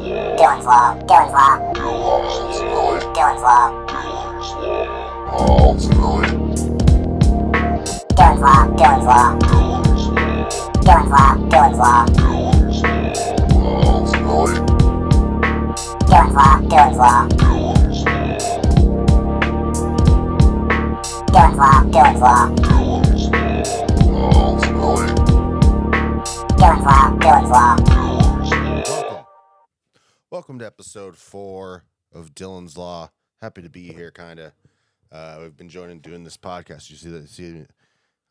Dylan's Law. Dylan's Law. Dylan's Law. Dylan's Law. Dylan's Law. Dylan's Law. Dylan's Law. Dylan's Law. Dylan's Law. Dylan's Law. Dylan's Law. Dylan's Law. Dylan's Law. Welcome to episode 4 of Dylan's Law. Happy to be here, kind of. We've been doing this podcast. You see that?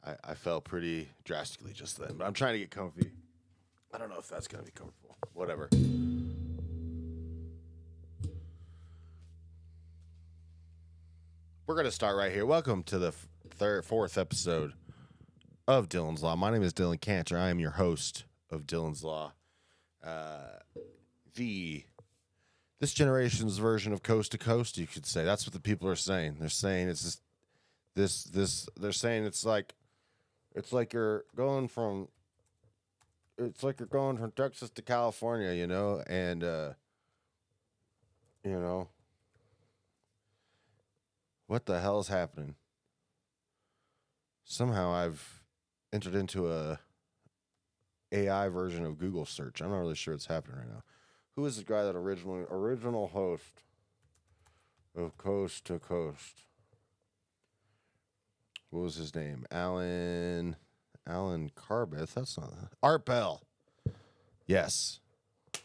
I fell pretty drastically just then, but I'm trying to get comfy. I don't know if that's going to be comfortable. Whatever. We're going to start right here. Welcome to the fourth episode of Dylan's Law. My name is Dylan Cantor. I am your host of Dylan's Law. This generation's version of Coast to Coast, you could say. That's what the people are saying. They're saying it's just, they're saying it's like you're going from Texas to California, you know, and what the hell is happening? Somehow I've entered into a AI version of Google search. I'm not really sure what's happening right now. Who is the guy that original host of Coast to Coast? What was his name? Alan Carbeth. That's not Art Bell. Yes.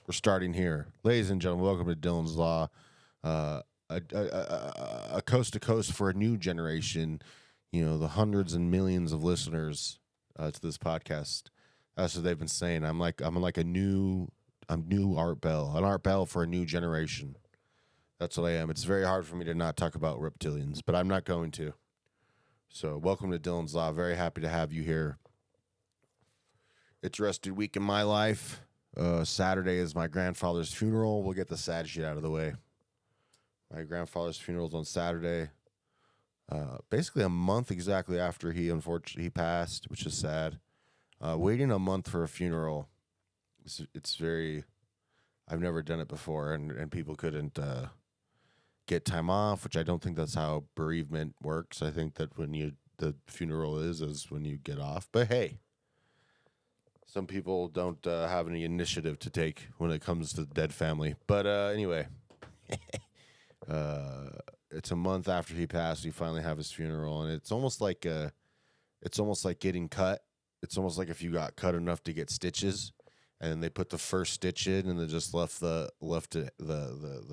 We're starting here. Ladies and gentlemen, welcome to Dylan's Law. A coast to coast for a new generation. You know, the hundreds and millions of listeners to this podcast. That's what they've been saying. I'm like a new Art Bell. An Art Bell for a new generation. That's what I am. It's very hard for me to not talk about reptilians, but I'm not going to. So welcome to Dylan's Law. Very happy to have you here. Interesting week in my life. Saturday is my grandfather's funeral. We'll get the sad shit out of the way. My grandfather's funeral is on Saturday. Basically a month exactly after he unfortunately passed, which is sad. Waiting a month for a funeral, it's very... I've never done it before, and people couldn't get time off, which I don't think that's how bereavement works. I think that the funeral is when you get off. But hey, some people don't have any initiative to take when it comes to the dead family. But anyway, it's a month after he passed. We finally have his funeral, and it's almost like getting cut. It's almost like if you got cut enough to get stitches, and then they put the first stitch in, and they just left the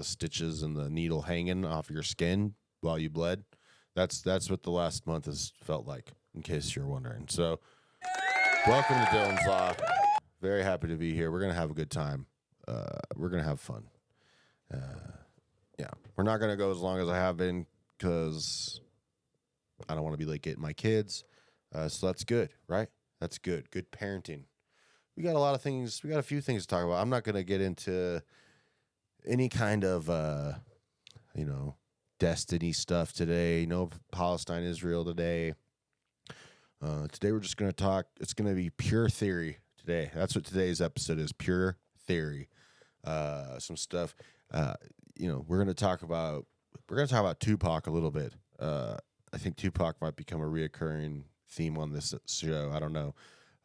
stitches and the needle hanging off your skin while you bled. That's what the last month has felt like, in case you're wondering. So, welcome to Dylan's Law. Very happy to be here. We're gonna have a good time. We're gonna have fun. Yeah, we're not gonna go as long as I have been because I don't want to be late getting my kids. So that's good, right? That's good. Good parenting. We got a few things to talk about. I'm not going to get into any kind of, destiny stuff today. No Palestine, Israel today. Today we're just going to talk. It's going to be pure theory today. That's what today's episode is, pure theory. Some stuff, we're going to talk about Tupac a little bit. I think Tupac might become a reoccurring theme on this show. I don't know.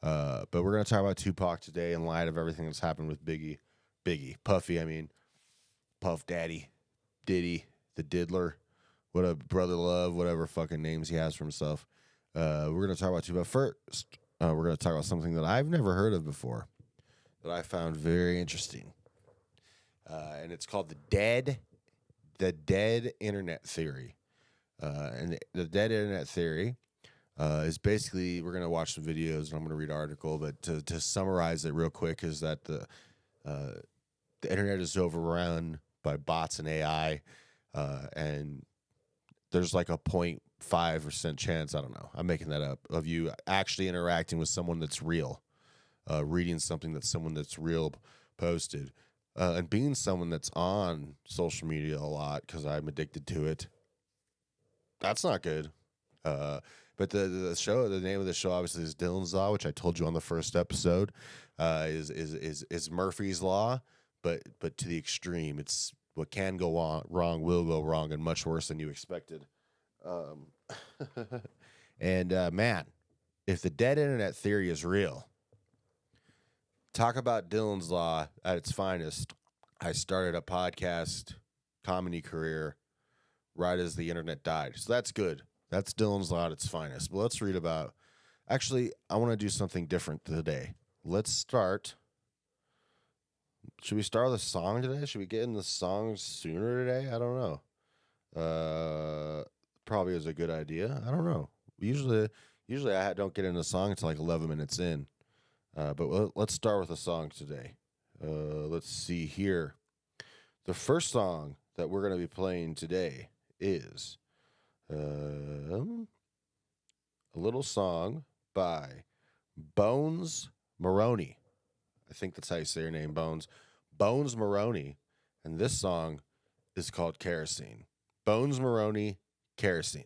But we're going to talk about Tupac today in light of everything that's happened with Puff Daddy, Diddy, the Diddler, what a brother love, whatever fucking names he has for himself. We're going to talk about Tupac first. We're going to talk about something that I've never heard of before that I found very interesting. And it's called the dead internet theory. And the dead internet theory is basically, we're going to watch some videos and I'm going to read an article, but to summarize it real quick is that the internet is overrun by bots and AI, and there's like a 0.5% chance, I don't know, I'm making that up, of you actually interacting with someone that's real, reading something that someone that's real posted, and being someone that's on social media a lot, because I'm addicted to it. That's not good. But the name of the show obviously is Dylan's Law, which I told you on the first episode, is Murphy's Law. but to the extreme. It's what can go wrong will go wrong, and much worse than you expected. Um, and man, if the dead internet theory is real, talk about Dylan's Law at its finest. I started a podcast comedy career right as the internet died. So that's good. That's Dylan's Law at its finest. But let's read about. Actually, I want to do something different today. Let's start. Should we start with a song today? Should we get in the songs sooner today? I don't know. Probably is a good idea. I don't know. Usually I don't get into a song until like 11 minutes in. But let's start with a song today. Let's see here. The first song that we're going to be playing today is a little song by Bones Muhroni. I think that's how you say your name, Bones. Bones Muhroni. And this song is called Kerosine. Bones Muhroni, Kerosine.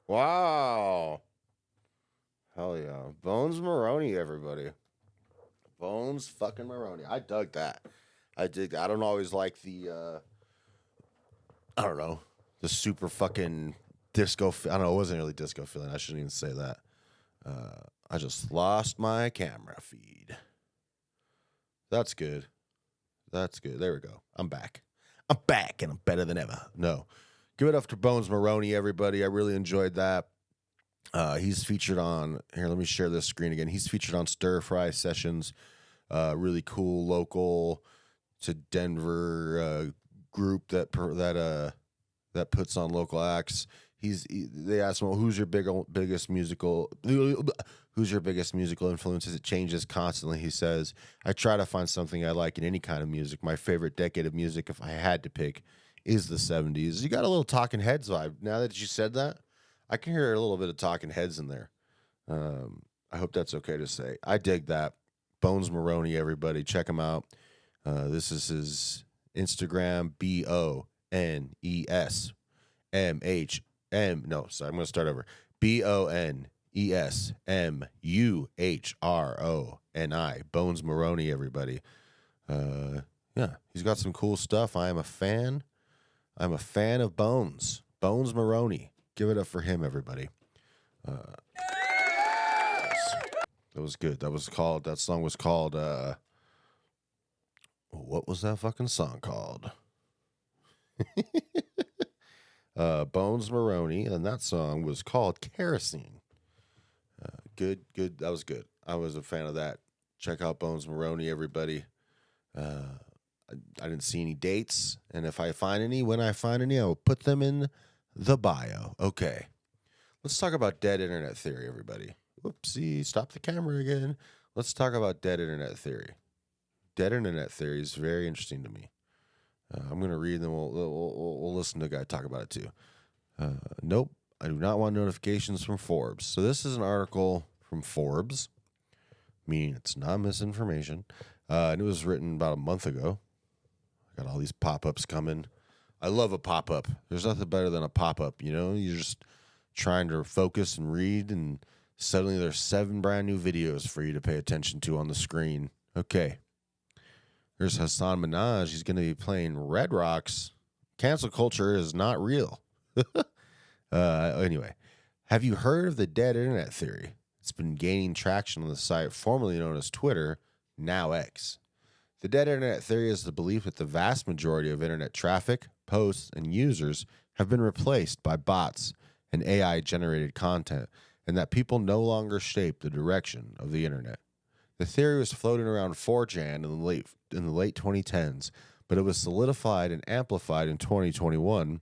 Wow. Hell yeah. Bones Muhroni, everybody. Bones fucking Muhroni. I dug that. I don't always like the, I don't know, the super fucking disco. I don't know. It wasn't really disco feeling. I shouldn't even say that. I just lost my camera feed. That's good. That's good. There we go. I'm back. I'm back, and I'm better than ever. No. Give it up to Bones Muhroni, everybody. I really enjoyed that. He's featured on, here, let me share this screen again. He's featured on Stir Fry Sessions, really cool local to Denver group that puts on local acts. They asked him, well, who's your biggest musical influences? It changes constantly. He says, I try to find something I like in any kind of music. My favorite decade of music, if I had to pick, is the 70s. You got a little Talking Heads vibe. Now that you said that, I can hear a little bit of Talking Heads in there. I hope that's okay to say. I dig that. Bones Muhroni, everybody. Check him out. This is his Instagram, BONESMHM. No, sorry, I'm going to start over. BONESMUHRONI. Bones Muhroni, everybody. Yeah, he's got some cool stuff. I'm a fan of Bones. Bones Muhroni. Give it up for him, everybody. That was good. That song was called, what was that fucking song called? Bones Muhroni, and that song was called Kerosine. Good. That was good. I was a fan of that. Check out Bones Muhroni, everybody. I didn't see any dates, and if I find any, when I find any, I will put them in the bio. Okay. Let's talk about dead internet theory, everybody. Whoopsie, stop the camera again. Let's talk about dead internet theory. Dead internet theory is very interesting to me. I'm going to read them. We'll listen to a guy talk about it too. Nope. I do not want notifications from Forbes. So this is an article from Forbes, meaning it's not misinformation. And it was written about a month ago. I got all these pop-ups coming. I love a pop-up. There's nothing better than a pop-up, you know? You're just trying to focus and read, and suddenly there's 7 brand new videos for you to pay attention to on the screen. Okay. There's Hassan Minaj. He's going to be playing Red Rocks. Cancel culture is not real. Anyway, have you heard of the dead internet theory? It's been gaining traction on the site formerly known as Twitter, now X. The dead internet theory is the belief that the vast majority of internet traffic, posts, and users have been replaced by bots and AI-generated content, and that people no longer shape the direction of the internet. The theory was floating around 4chan in the late 2010s, but it was solidified and amplified in 2021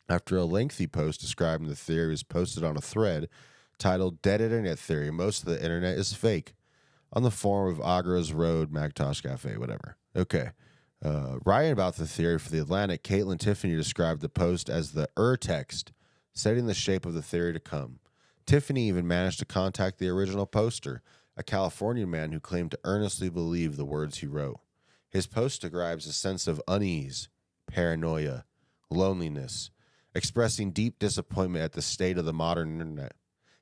after a lengthy post describing the theory was posted on a thread titled Dead Internet Theory, Most of the Internet is Fake, on the forum of Agra's Road, Mactosh Cafe, whatever. Okay. Writing about the theory for The Atlantic, Caitlin Tiffany described the post as the text, setting the shape of the theory to come. Tiffany even managed to contact the original poster, a California man who claimed to earnestly believe the words he wrote. His post describes a sense of unease, paranoia, loneliness, expressing deep disappointment at the state of the modern internet.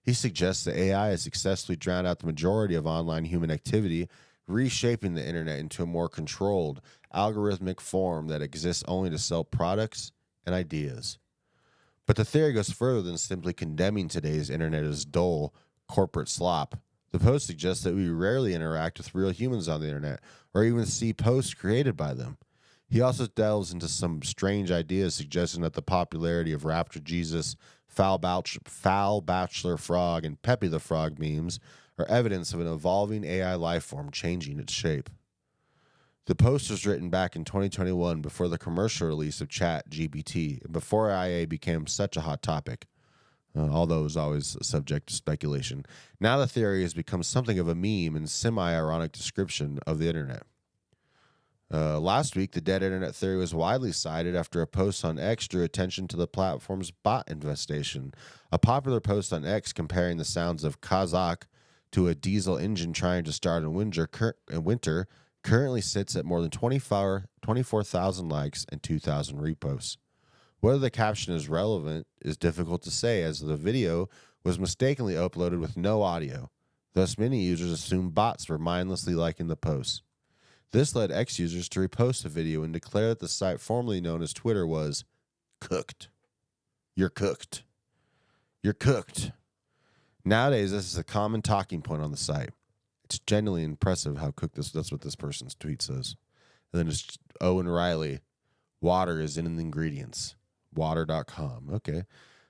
He suggests that AI has successfully drowned out the majority of online human activity, reshaping the internet into a more controlled, algorithmic form that exists only to sell products and ideas. But the theory goes further than simply condemning today's internet as dull, corporate slop. The post suggests that we rarely interact with real humans on the internet, or even see posts created by them. He also delves into some strange ideas suggesting that the popularity of Raptor Jesus, Foul Bachelor Frog, and Peppy the Frog memes are evidence of an evolving AI lifeform changing its shape. The post was written back in 2021 before the commercial release of ChatGPT and before IA became such a hot topic, although it was always subject to speculation. Now the theory has become something of a meme and semi-ironic description of the internet. Last week, the dead internet theory was widely cited after a post on X drew attention to the platform's bot infestation. A popular post on X comparing the sounds of Kazakh to a diesel engine trying to start in winter currently sits at more than 24,000 likes and 2,000 reposts. Whether the caption is relevant is difficult to say, as the video was mistakenly uploaded with no audio. Thus, many users assumed bots were mindlessly liking the posts. This led X users to repost the video and declare that the site formerly known as Twitter was cooked. You're cooked. You're cooked. Nowadays, this is a common talking point on the site. It's genuinely impressive how cooked this. That's what this person's tweet says. And then it's Owen Riley. Water is in the ingredients. Water.com. Okay.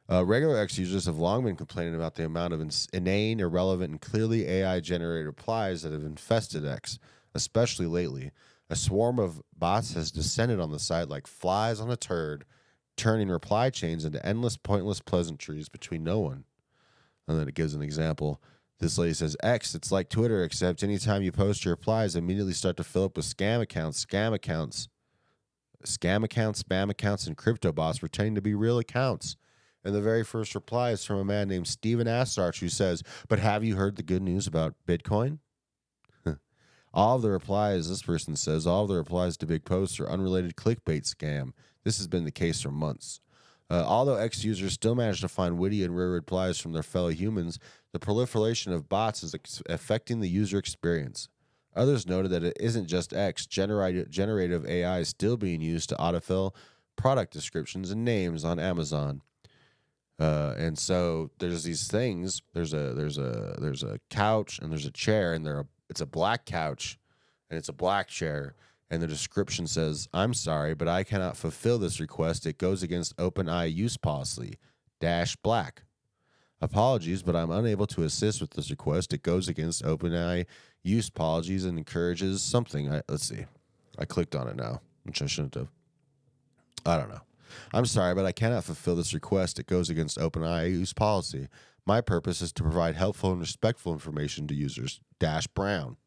Regular X users have long been complaining about the amount of inane, irrelevant, and clearly AI-generated replies that have infested X, especially lately. A swarm of bots has descended on the site like flies on a turd, turning reply chains into endless, pointless pleasantries between no one. And then it gives an example. This lady says, X, it's like Twitter, except anytime you post your replies, immediately start to fill up with spam accounts, spam accounts, and crypto bots pretending to be real accounts. And the very first reply is from a man named Steven Assarch, who says, but have you heard the good news about Bitcoin? All of the replies, this person says, all of the replies to big posts are unrelated clickbait scam. This has been the case for months. Although X users still manage to find witty and rare replies from their fellow humans, the proliferation of bots is affecting the user experience. Others noted that it isn't just X. Generative AI is still being used to autofill product descriptions and names on Amazon. And so there's these things. There's a couch and there's a chair, and it's a black couch and it's a black chair. And the description says, I'm sorry, but I cannot fulfill this request. It goes against OpenAI use policy, -black. Apologies, but I'm unable to assist with this request. It goes against OpenAI use policies and encourages something. Let's see. I clicked on it now, which I shouldn't have. I don't know. I'm sorry, but I cannot fulfill this request. It goes against OpenAI use policy. My purpose is to provide helpful and respectful information to users. -brown.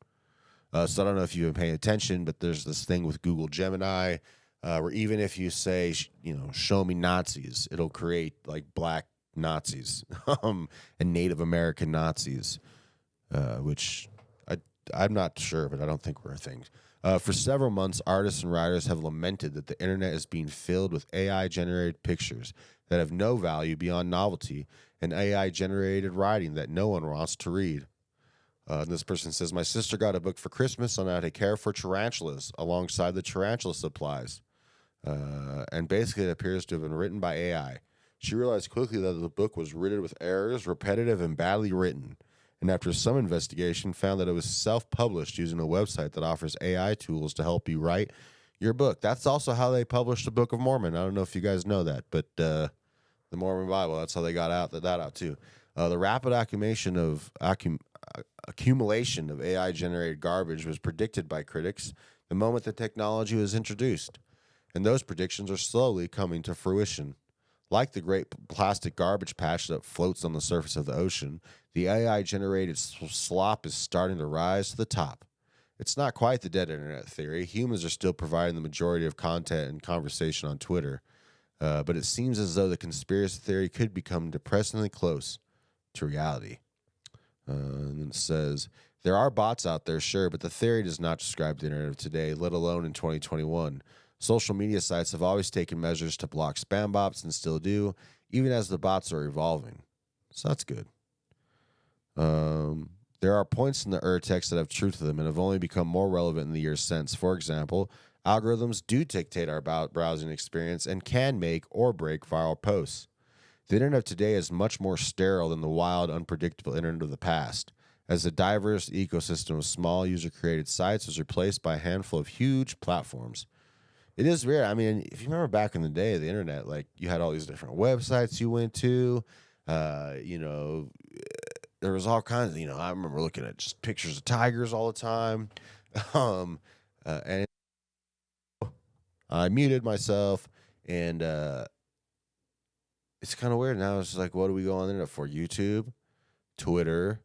So I don't know if you've been paying attention, but there's this thing with Google Gemini where even if you say, show me Nazis, it'll create like black Nazis and Native American Nazis, which I'm not sure, but I don't think were a thing. For several months, artists and writers have lamented that the internet is being filled with AI-generated pictures that have no value beyond novelty and AI-generated writing that no one wants to read. And this person says, my sister got a book for Christmas on how to care for tarantulas alongside the tarantula supplies. And basically it appears to have been written by AI. She realized quickly that the book was riddled with errors, repetitive, and badly written. And after some investigation, found that it was self-published using a website that offers AI tools to help you write your book. That's also how they published the Book of Mormon. I don't know if you guys know that, but the Mormon Bible, that's how they got that out too. The rapid accumulation of AI-generated garbage was predicted by critics the moment the technology was introduced, and those predictions are slowly coming to fruition. Like the great plastic garbage patch that floats on the surface of the ocean, the AI-generated slop is starting to rise to the top. It's not quite the dead internet theory. Humans are still providing the majority of content and conversation on Twitter, but it seems as though the conspiracy theory could become depressingly close to reality. And it says, there are bots out there, sure, but the theory does not describe the internet of today, let alone in 2021. Social media sites have always taken measures to block spam bots and still do, even as the bots are evolving. So that's good. There are points in the text that have truth to them and have only become more relevant in the years since. For example, algorithms do dictate our browsing experience and can make or break viral posts. The internet of today is much more sterile than the wild, unpredictable internet of the past, as the diverse ecosystem of small user-created sites was replaced by a handful of huge platforms. It is weird. I mean, if you remember back in the day, the internet, like you had all these different websites you went to, there was all kinds of, I remember looking at just pictures of tigers all the time. And I muted myself, and it's kind of weird now. It's just like, what do we go on the internet for? YouTube, Twitter,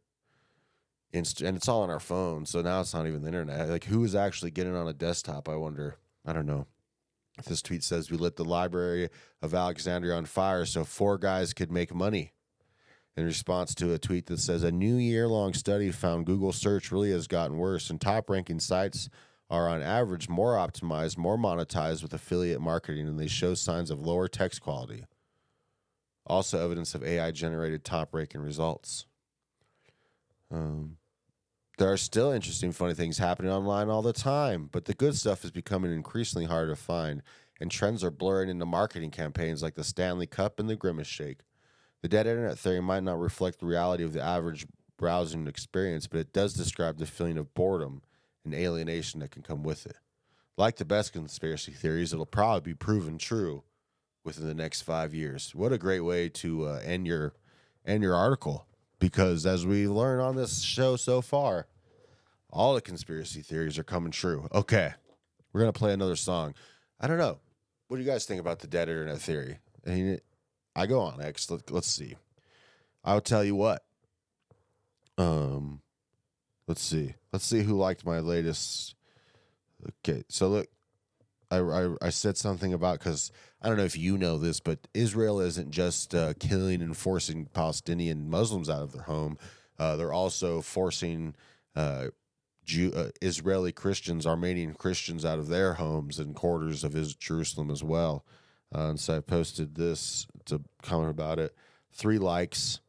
and it's all on our phone. So now it's not even the internet. Like, who is actually getting on a desktop? I wonder. I don't know. This tweet says, we lit the Library of Alexandria on fire so 4 guys could make money. In response to a tweet that says, a new year-long study found Google search really has gotten worse, and top-ranking sites are on average more optimized, more monetized with affiliate marketing, and they show signs of lower text quality. Also evidence of AI-generated top-ranking results. There are still interesting, funny things happening online all the time, but the good stuff is becoming increasingly harder to find, and trends are blurring into marketing campaigns like the Stanley Cup and the Grimace Shake. The dead internet theory might not reflect the reality of the average browsing experience, but it does describe the feeling of boredom and alienation that can come with it. Like the best conspiracy theories, it'll probably be proven true within the next 5 years. What a great way to end your article, because as we learn on this show so far, all the conspiracy theories are coming true. Okay, we're going to play another song. I don't know. What do you guys think about the dead internet theory? I go on X. Let's see. I'll tell you what. Let's see. Let's see who liked my latest. Okay, so look, I said something about, because I don't know if you know this, but Israel isn't just killing and forcing Palestinian Muslims out of their home. They're also forcing Israeli Christians, Armenian Christians, out of their homes and quarters of Jerusalem as well. And so I posted this to comment about it. 3 likes.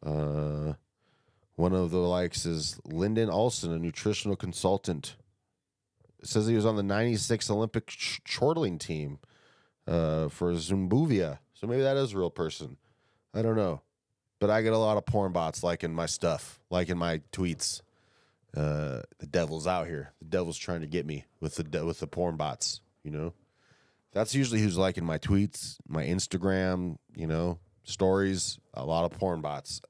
One of the likes is Lyndon Olson, a nutritional consultant. It says he was on the 96 Olympic chortling team for Zimbabwe. So maybe that is a real person. I don't know. But I get a lot of porn bots liking my stuff, liking my tweets. The devil's out here. The devil's trying to get me with the porn bots, you know? That's usually who's liking my tweets, my Instagram, stories. A lot of porn bots.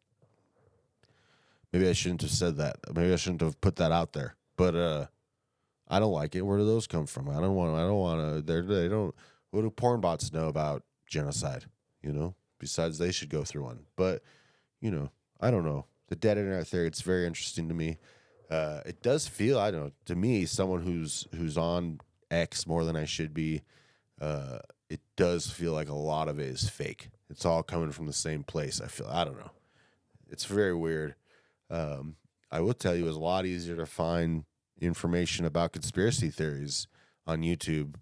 Maybe I shouldn't have said that. Maybe I shouldn't have put that out there. But I don't like it. Where do those come from? I don't want to. They don't. What do porn bots know about genocide? Besides they should go through one. But I don't know. The dead internet theory. It's very interesting to me. It does feel, I don't know, to me, someone who's on X more than I should be. It does feel like a lot of it is fake. It's all coming from the same place. I don't know. It's very weird. I will tell you, it's a lot easier to find information about conspiracy theories on YouTube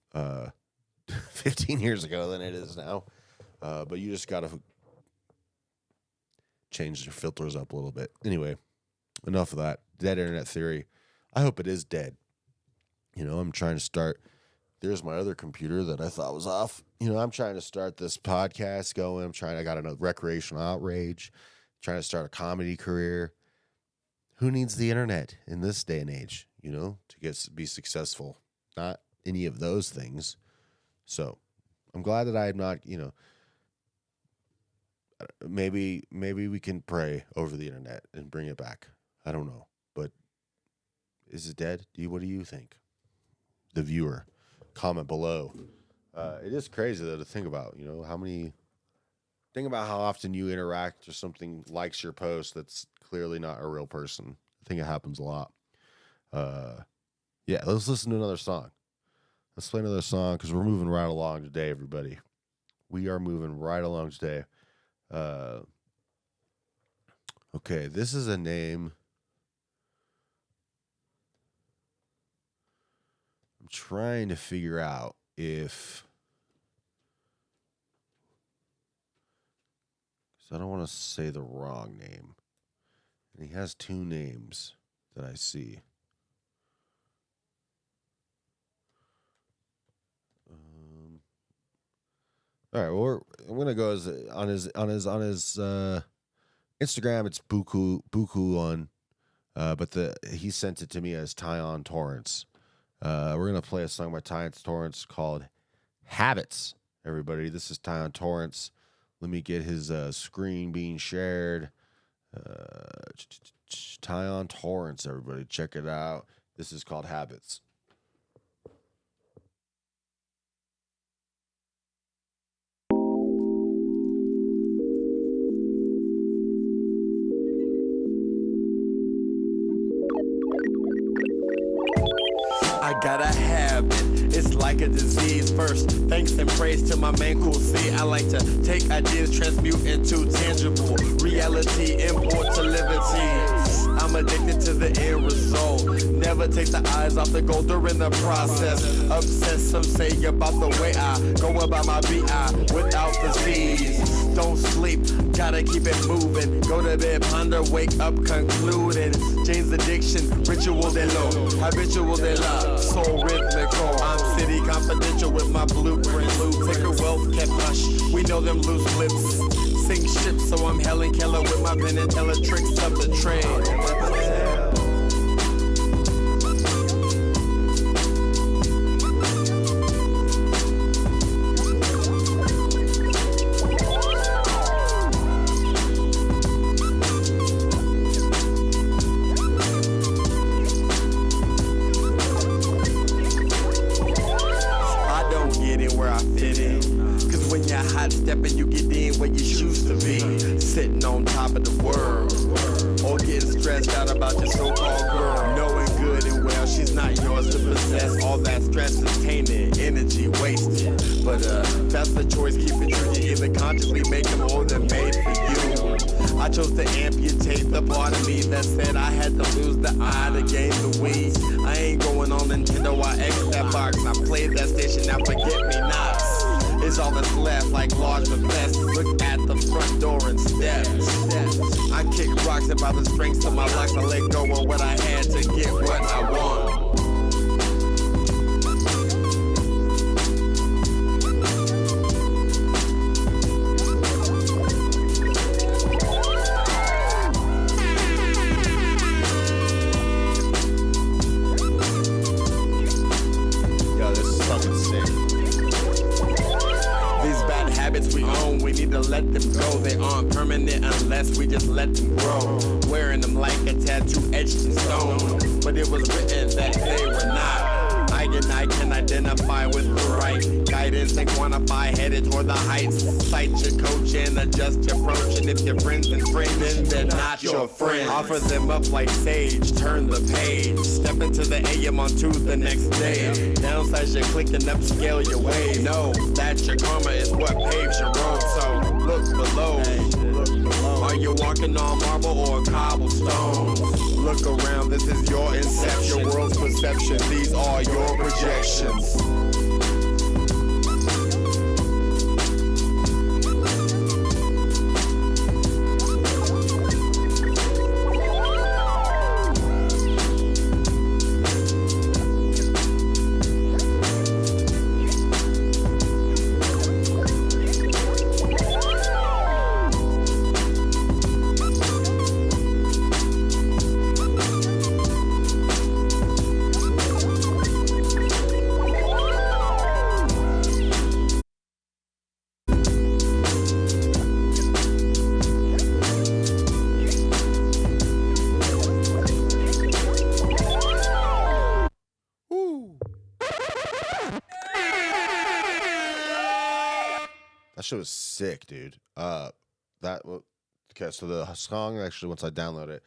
15 years ago than it is now. But you just got to change your filters up a little bit. Anyway, enough of that. Dead internet theory. I hope it is dead. I'm trying to start. There's my other computer that I thought was off. I'm trying to start this podcast going. I got a recreational outrage. Trying to start a comedy career. Who needs the internet in this day and age, to be successful? Not any of those things. So I'm glad that I'm not, maybe we can pray over the internet and bring it back. I don't know. But is it dead? What do you think? The viewer, comment below. It is crazy though to think about, think about how often you interact or something likes your post that's clearly not a real person. I think it happens a lot. Yeah, let's listen to another song. Let's play another song because we're moving right along today, everybody. We are moving right along today. Okay, this is a name. I'm trying to figure out if... because I don't want to say the wrong name. And he has 2 names that I see. All right, well, I'm gonna go on his Instagram. It's Bukue One, but he sent it to me as Tyon Torrance. We're gonna play a song by Tyon Torrance called "Habits." Everybody, this is Tyon Torrance. Let me get his screen being shared. Tyon Torrance, everybody, check it out. This is called "Habits." I got a habit, it's like a disease. First, thanks and praise to my man Cool C. I like to take ideas, transmute into tangible reality, import to liberty. I'm addicted to the end result. Never take the eyes off the goal during the process. Obsessed, some say, about the way I go about my BI without the Z's. Don't sleep, gotta keep it moving. Go to bed, ponder, wake up, concluding. Jane's addiction, ritual de lo, habitual de la, soul rhythmical. I'm city confidential with my blueprint loop. Ticker wealth kept hush, we know them loose lips. Sing shit, so I'm Helen Keller with my pen and teller tricks of the trade. Stepping, you get in where you choose to be. Sitting on top of the world, or getting stressed out about your so-called girl. Knowing good and well she's not yours to possess. All that stress is tainted, energy wasted. But that's the choice, keep it true. You either consciously make them or they're made for you. I chose to amputate the part of me that said I had to lose the eye to gain the Wii. I ain't going on Nintendo, I X that box. I played that station, now forget me nots. It's all that's left, like large but best. Look at the front door and steps. I kick rocks about the strengths of my locks. I let go of what I had to get what I want. Yo, this is fucking sick. We own, we need to let them go. They aren't permanent unless we just let them grow. Wearing them like a tattoo etched in stone, but it was written that they were not. I can identify with the right guidance and quantify, headed toward the heights. Cite your coach and adjust your approach. And if your friends and friends, then they're not your friends. Offer them up like sage, turn the page. Step into the AM onto the next day. Downsize your click and upscale your way. Know that your karma is what paves your road. So look below. Are you walking on marble or cobblestone? Look around, this is your inception. Your world's perception, these are your projections. That shit was sick, dude. Okay, so the song actually, once I download it,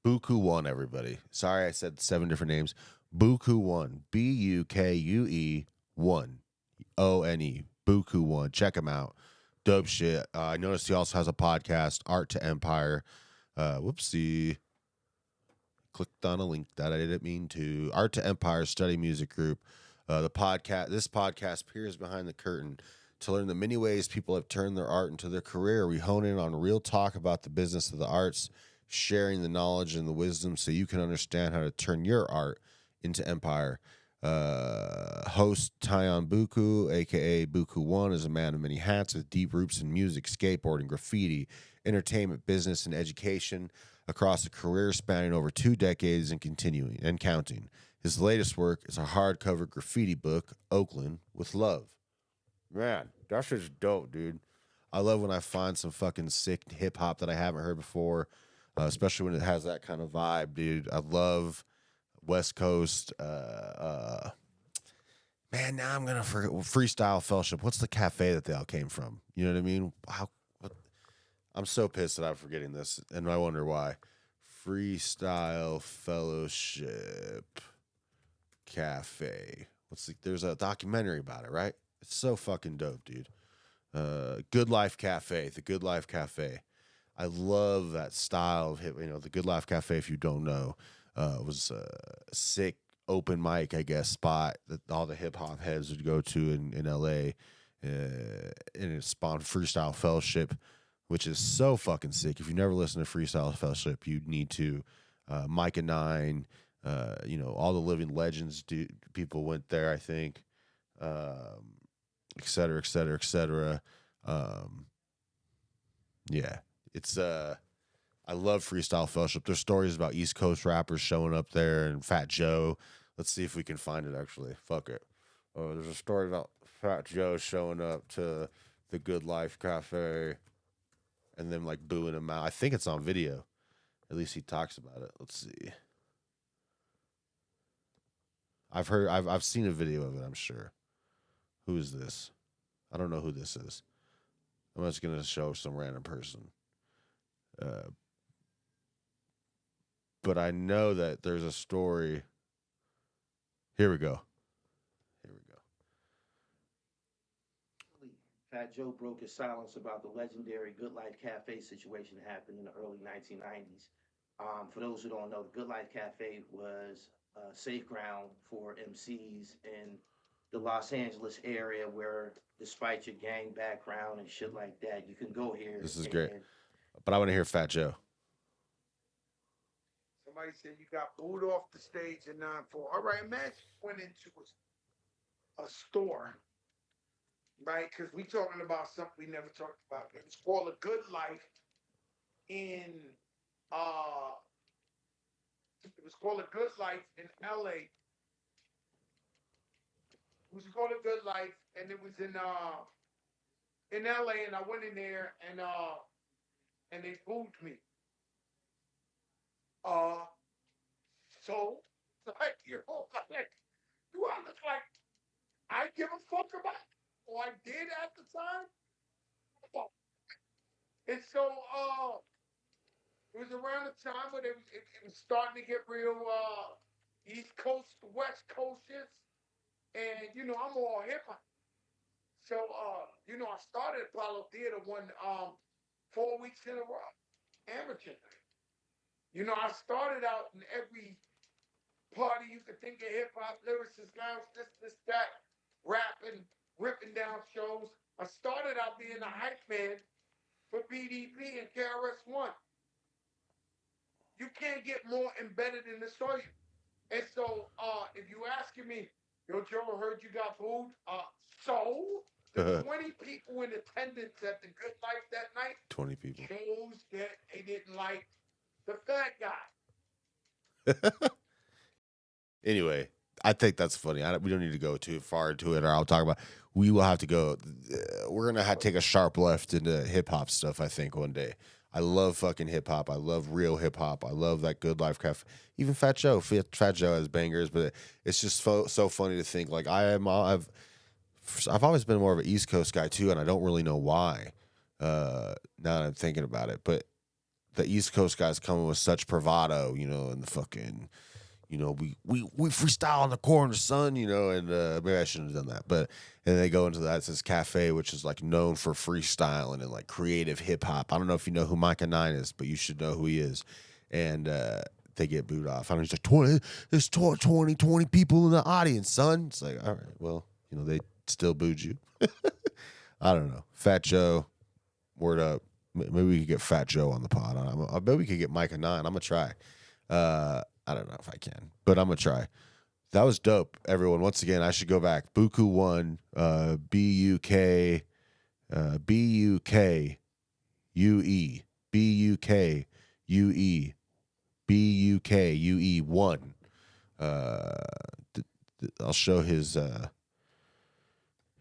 Bukue One, everybody. Sorry, I said 7 different names. Bukue One, Bukue 1, ONE, Bukue One. Check him out. Dope shit. I noticed he also has a podcast, Art to Empire. Whoopsie. Clicked on a link that I didn't mean to. Art to Empire Study Music Group. This podcast peers behind the curtain to learn the many ways people have turned their art into their career. We hone in on real talk about the business of the arts, sharing the knowledge and the wisdom so you can understand how to turn your art into empire. Host Tyon Bukue, a.k.a. Bukue One, is a man of many hats with deep roots in music, skateboarding, graffiti, entertainment, business, and education across a career spanning over 2 decades and continuing and counting. His latest work is a hardcover graffiti book, Oakland with Love. Man, that shit's dope, dude. I love when I find some fucking sick hip-hop that I haven't heard before, especially when it has that kind of vibe, dude. I love West Coast. Man, now I'm going to forget. Freestyle Fellowship. What's the cafe that they all came from? You know what I mean? I'm so pissed that I'm forgetting this, and I wonder why. Freestyle Fellowship Cafe. There's a documentary about it, right? It's so fucking dope, dude. Good Life Cafe, the Good Life Cafe. I love that style of hip. The Good Life Cafe, if you don't know, was a sick open mic, I guess, spot that all the hip hop heads would go to in LA. And it spawned Freestyle Fellowship, which is so fucking sick. If you've never listened to Freestyle Fellowship, you need to. Micah 9, all the living legends, people went there, I think, et cetera, et cetera, et cetera. Yeah, it's I love Freestyle Fellowship. There's stories about East Coast rappers showing up there and Fat Joe. Let's see if we can find it, actually. Fuck it. There's a story about Fat Joe showing up to the Good Life Cafe and then, like, booing him out. I think it's on video. At least he talks about it. Let's see. I've seen a video of it, I'm sure. Who is this? I don't know who this is. I'm just going to show some random person. But I know that there's a story. Here we go. Fat Joe broke his silence about the legendary Good Life Cafe situation that happened in the early 1990s. For those who don't know, the Good Life Cafe was a safe ground for MCs in the Los Angeles area where, despite your gang background and shit like that, you can go here. This is great. But I want to hear Fat Joe. Somebody said you got booed off the stage in 9-4. All right, imagine you went into a store, right? Because we talking about something we never talked about. It's called A Good Life in it was called A Good Life in LA. It was called A Good Life, and it was in LA, and I went in there and they booed me. So like, like, do I look like I give a fuck about it? Or I did at the time? And so it was around the time when it was starting to get real East Coast, West Coasters. And, I'm all hip-hop. So, I started Apollo Theater 4 weeks in a row, amateur. I started out in every party you could think of, hip-hop, lyricist, lounge, this, that, rapping, ripping down shows. I started out being a hype man for BDP and KRS-One. You can't get more embedded in the soil. And so, if you asking me, yo, Joe, I heard you got booed. So the 20 people in attendance at the Good Life that night 20 people shows that they didn't like the fat guy. Anyway, I think that's funny. We don't need to go too far into it, or I'll talk about. We will have to go. We're gonna have to take a sharp left into hip hop stuff, I think, one day. I love fucking hip hop. I love real hip hop. I love that Good Life Cafe. Even Fat Joe. Fat Joe has bangers, but it's just so funny to think. Like, I've always been more of an East Coast guy too, and I don't really know why. Now that I'm thinking about it, but the East Coast guys coming with such bravado, and the fucking, we freestyle on the corner, son, and maybe I shouldn't have done that, but and they go into that. It says cafe, which is like known for freestyling and like creative hip hop. I don't know if you know who Micah 9 is, but you should know who he is. And they get booed off. I mean, he's like, there's 20 people in the audience, son. It's like, all right, well, they still booed you. I don't know. Fat Joe, word up. Maybe we could get Fat Joe on the pod. I bet we could get Micah 9. I'm going to try. I don't know if I can, but I'm going to try. That was dope, everyone. Once again, I should go back. Bukue One, Bukue, Bukue, Bukue, Bukue 1. I'll show his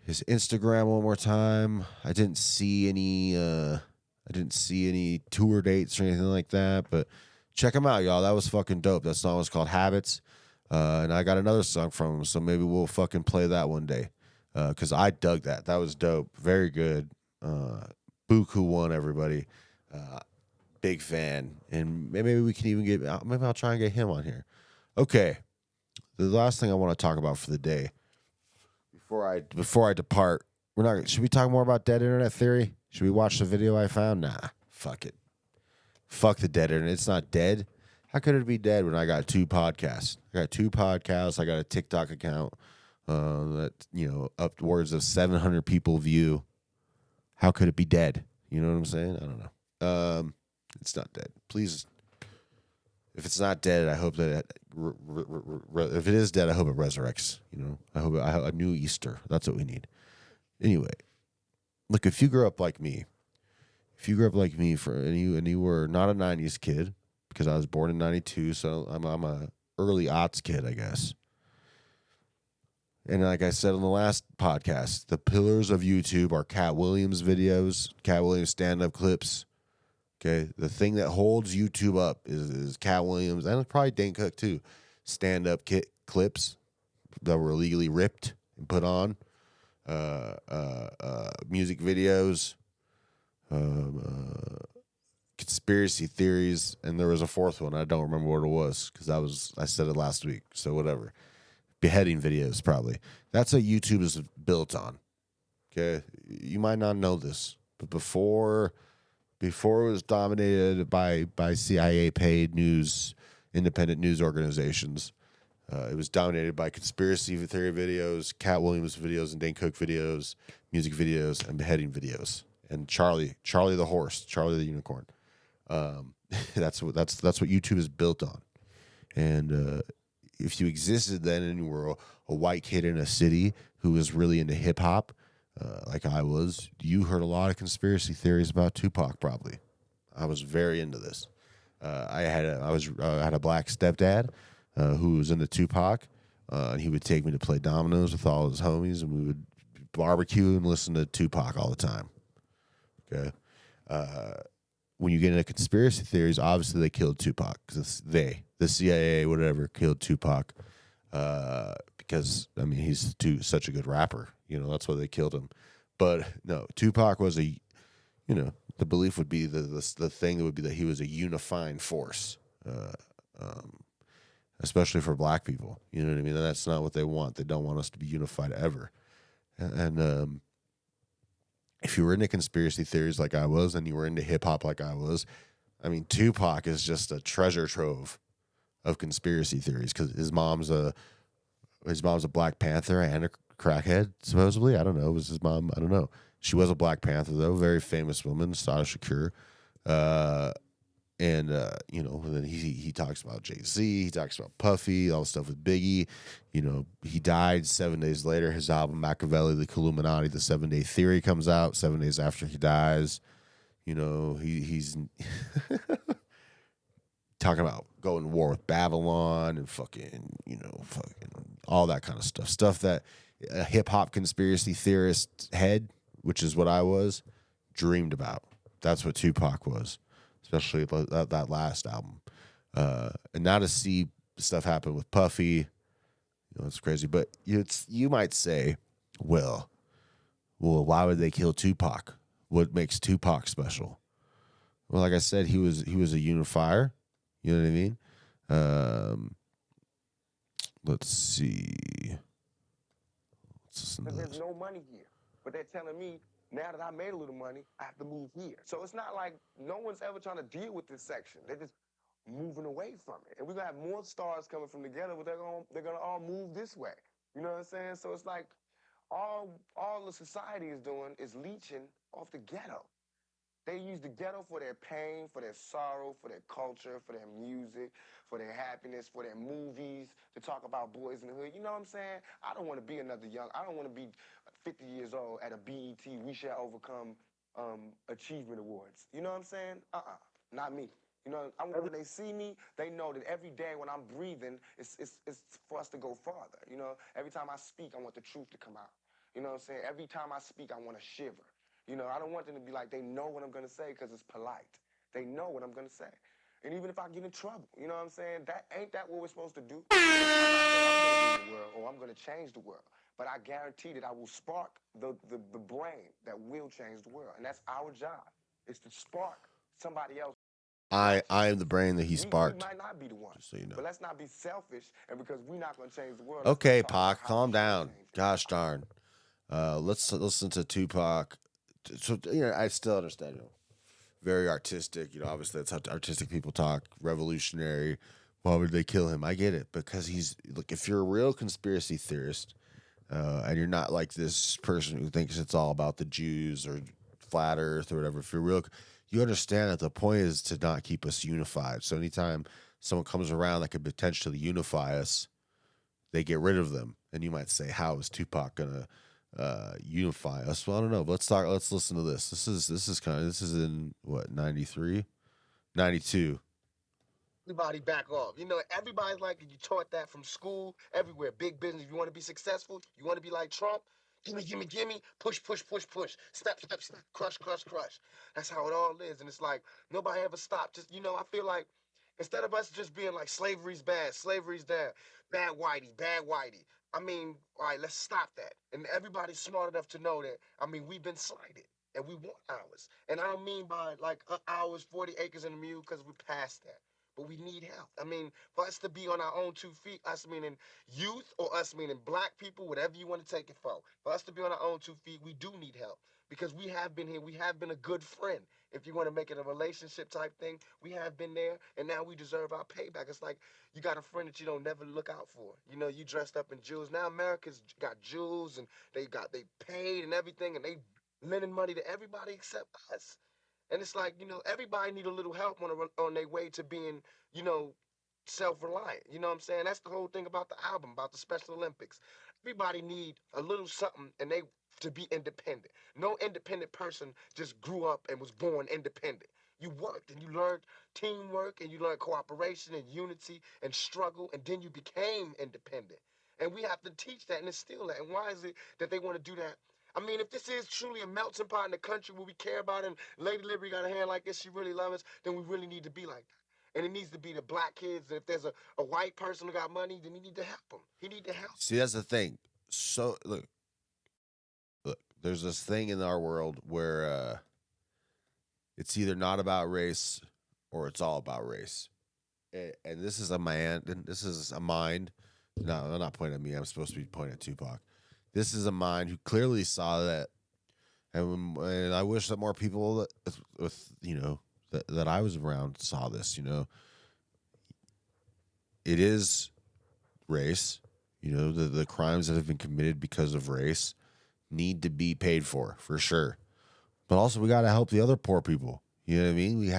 Instagram one more time. I didn't see any tour dates or anything like that, but check him out, y'all. That was fucking dope. That song was called Habits. And I got another song from him, so maybe we'll fucking play that one day. Because I dug that. That was dope. Very good. Bukue One, everybody. Big fan. And maybe we can even maybe I'll try and get him on here. Okay. The last thing I want to talk about for the day, before I depart, should we talk more about dead internet theory? Should we watch the video I found? Nah, fuck it. fuck the dead internet. It's not dead. How could it be dead when I got 2 podcasts? I got 2 podcasts. I got a TikTok account that, upwards of 700 people view. How could it be dead? You know what I'm saying? I don't know. It's not dead. Please, if it's not dead, I hope that if it is dead, I hope it resurrects. I hope a new Easter. That's what we need. Anyway, look, if you grew up like me, and you were not a 90s kid, because I was born in 92, so I'm a early aughts kid, I guess. And like I said on the last podcast, the pillars of YouTube are Cat Williams videos, Cat Williams stand-up clips. Okay, the thing that holds YouTube up is Cat Williams, and probably Dane Cook too, stand-up clips that were illegally ripped and put on, music videos, conspiracy theories, and there was a 4th one. I don't remember what it was because I said it last week, so whatever. Beheading videos, probably. That's what YouTube is built on. Okay, you might not know this, but before it was dominated by CIA paid independent news organizations, it was dominated by conspiracy theory videos, Cat Williams videos, and Dane Cook videos, music videos, and beheading videos, and Charlie the horse, Charlie the unicorn. That's what YouTube is built on, and if you existed then and you were a white kid in a city who was really into hip hop, like I was, you heard a lot of conspiracy theories about Tupac. Probably, I was very into this. I had a black stepdad who was into Tupac, and he would take me to play dominoes with all his homies, and we would barbecue and listen to Tupac all the time. Okay. When you get into conspiracy theories, obviously they killed Tupac because the CIA, whatever, killed Tupac because he's such a good rapper. That's why they killed him. But no, Tupac was the belief would be the thing that would be that he was a unifying force, especially for black people. You know what I mean? And that's not what they want. They don't want us to be unified ever. And if you were into conspiracy theories like I was, and you were into hip hop like I was, Tupac is just a treasure trove of conspiracy theories because his mom's a Black Panther and a crackhead, supposedly. I don't know. Was his mom? I don't know. She was a Black Panther though, very famous woman, Sada Shakur. And then he talks about Jay-Z, he talks about Puffy, all the stuff with Biggie. He died 7 days later. His album Machiavelli, the Illuminati, the 7-Day Theory comes out 7 days after he dies. He's talking about going to war with Babylon and fucking all that kind of stuff. Stuff that a hip-hop conspiracy theorist head, which is what I was, dreamed about. That's what Tupac was. Especially that last album. And now to see stuff happen with Puffy, it's crazy. But you might say, well, why would they kill Tupac? What makes Tupac special? Well, like I said, he was a unifier. You know what I mean? Let's see. There's no money here. But they're telling me, now that I made a little money, I have to move here. So it's not like no one's ever trying to deal with this section. They're just moving away from it. And we're going to have more stars coming from the ghetto, but they're gonna all move this way. You know what I'm saying? So it's like all the society is doing is leeching off the ghetto. They use the ghetto for their pain, for their sorrow, for their culture, for their music, for their happiness, for their movies, to talk about boys in the hood. You know what I'm saying? I don't want to be I don't want to be 50 years old at a BET We Shall Overcome Achievement Awards. You know what I'm saying? Not me. When they see me, they know that every day when I'm breathing, it's for us to go farther. Every time I speak, I want the truth to come out. You know what I'm saying? Every time I speak, I want to shiver. I don't want them to be like, they know what I'm going to say because it's polite. They know what I'm going to say. And even if I get in trouble, you know what I'm saying? Ain't that what we're supposed to do? I'm not saying I'm going to rule the world or I'm going to change the world. But I guarantee that I will spark the brain that will change the world. And that's our job, is to spark somebody else. I am the brain that he sparked. We might not be the one, just so you know. But let's not be selfish. And because we're not going to change the world. Okay, Pac, calm down. Gosh darn. Let's listen to Tupac. So I still understand. very artistic. You know, obviously that's how artistic people talk. Revolutionary. Why would they kill him? I get it, because look. If you're a real conspiracy theorist, and you're not like this person who thinks it's all about the Jews or flat Earth or whatever. If you're real, you understand that the point is to not keep us unified. So anytime someone comes around that could potentially unify us, they get rid of them. And you might say, how is Tupac gonna unify us? Well, I don't know. But let's listen to this. This is in what, 93? 92. Everybody back off. You know, everybody's like, you taught that from school, everywhere. Big business. You want to be successful? You want to be like Trump? Gimme. Push. Step. Crush. That's how it all is. And it's like, nobody ever stopped. Just, you know, I feel like instead of us just being like, slavery's bad, slavery's down, bad whitey. I mean, all right, let's stop that. And everybody's smart enough to know that, I mean, we've been slighted. And we want ours. And I don't mean by like ours, 40 acres and a mule, because we're past that. But we need help. I mean, for us to be on our own 2 feet, us meaning youth or us meaning black people, whatever you want to take it for us to be on our own 2 feet, we do need help. Because we have been here. We have been a good friend. If you want to make it a relationship type thing, we have been there, and now we deserve our payback. It's like you got a friend that you don't never look out for. You know, you dressed up in jewels. Now America's got jewels, and they paid and everything, and they lending money to everybody except us. And it's like, you know, everybody need a little help on their way to being, you know, self-reliant. You know what I'm saying? That's the whole thing about the album, about the Special Olympics. Everybody need a little something and they to be independent. No independent person just grew up and was born independent. You worked and you learned teamwork and you learned cooperation and unity and struggle, and then you became independent. And we have to teach that and instill that. And why is it that they want to do that? I mean, if this is truly a melting pot in the country where we care about it, and Lady Liberty got a hand like this, she really loves us, then we really need to be like that. And it needs to be the black kids. And if there's a white person who got money, then you need to help them. He need to help. See, that's the thing. So look, there's this thing in our world where it's either not about race or it's all about race. And this is a man, and this is a mind. No, I'm not pointing at me. I'm supposed to be pointing at Tupac. This is a mind who clearly saw that, and I wish that more people with you know that I was around saw this. You know, it is race. You know, the crimes that have been committed because of race need to be paid for sure. But also, we got to help the other poor people. You know what I mean? We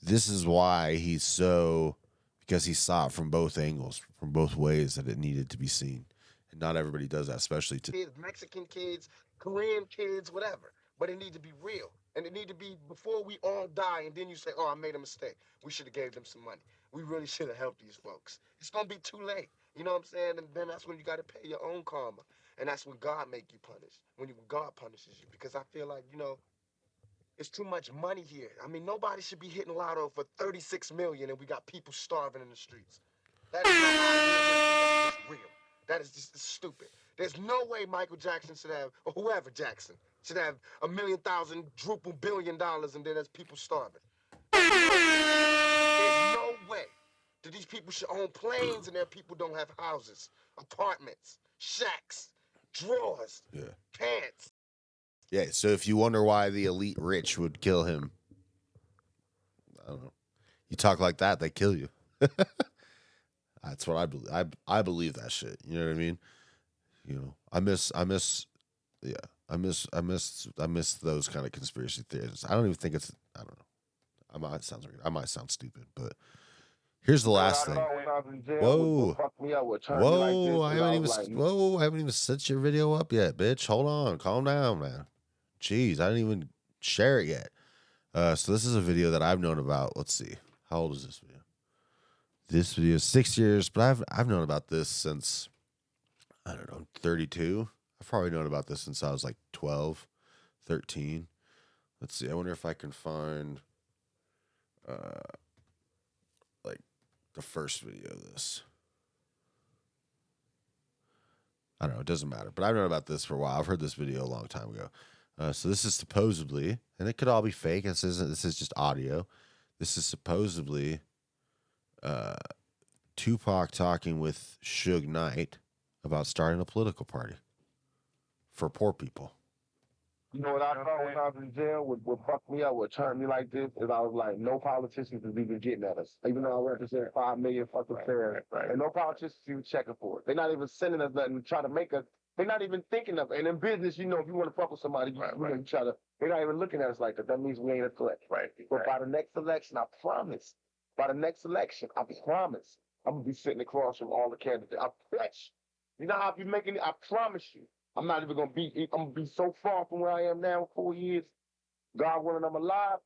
This is why he's so, because he saw it from both angles, from both ways that it needed to be seen. Not everybody does that, especially to kids, Mexican kids, Korean kids, whatever. But it need to be real. And it need to be before we all die, and then you say, oh, I made a mistake. We should have gave them some money. We really should have helped these folks. It's going to be too late. You know what I'm saying? And then that's when you got to pay your own karma. And that's when God make you punish, when God punishes you. Because I feel like, you know, it's too much money here. I mean, nobody should be hitting lotto for $36 million and we got people starving in the streets. That is not idealistic. That's just real. That is just stupid. There's no way Michael Jackson should have, or whoever Jackson, should have $1,000,000 billion and then there's people starving. There's no way that these people should own planes and their people don't have houses, apartments, shacks, drawers, pants. Yeah, so if you wonder why the elite rich would kill him, I don't know. You talk like that, they kill you. That's what I believe. I believe that shit. You know what I mean? You know, I miss those kind of conspiracy theories. I don't even think it's, I don't know. I might sound stupid, but here's the last thing. Whoa, I haven't even set your video up yet, bitch. Hold on, calm down, man. Jeez, I didn't even share it yet. So this is a video that I've known about. Let's see, how old is this video? This video is 6 years, but I've known about this since, I don't know, 32. I've probably known about this since I was like 12, 13. Let's see. I wonder if I can find like the first video of this. I don't know. It doesn't matter. But I've known about this for a while. I've heard this video a long time ago. So this is supposedly, and it could all be fake. This is just audio. This is supposedly Tupac talking with Suge Knight about starting a political party for poor people. You know what I thought when I was in jail? What fucked me up, what turned me like this, is I was like, no politicians is even getting at us. Even though I represent 5 million fucking fans, and no politicians even checking for it. They're not even sending us nothing to try to make us. They're not even thinking of it. And in business, you know, if you want to fuck with somebody, you try to. They're not even looking at us like that. That means we ain't a threat. But by the next election, I promise. By the next election, I promise, I'm gonna be sitting across from all the candidates. I pledge. You know how I be making it? I promise you. I'm not even gonna be. I'm gonna be so far from where I am now in 4 years. God willing, I'm alive.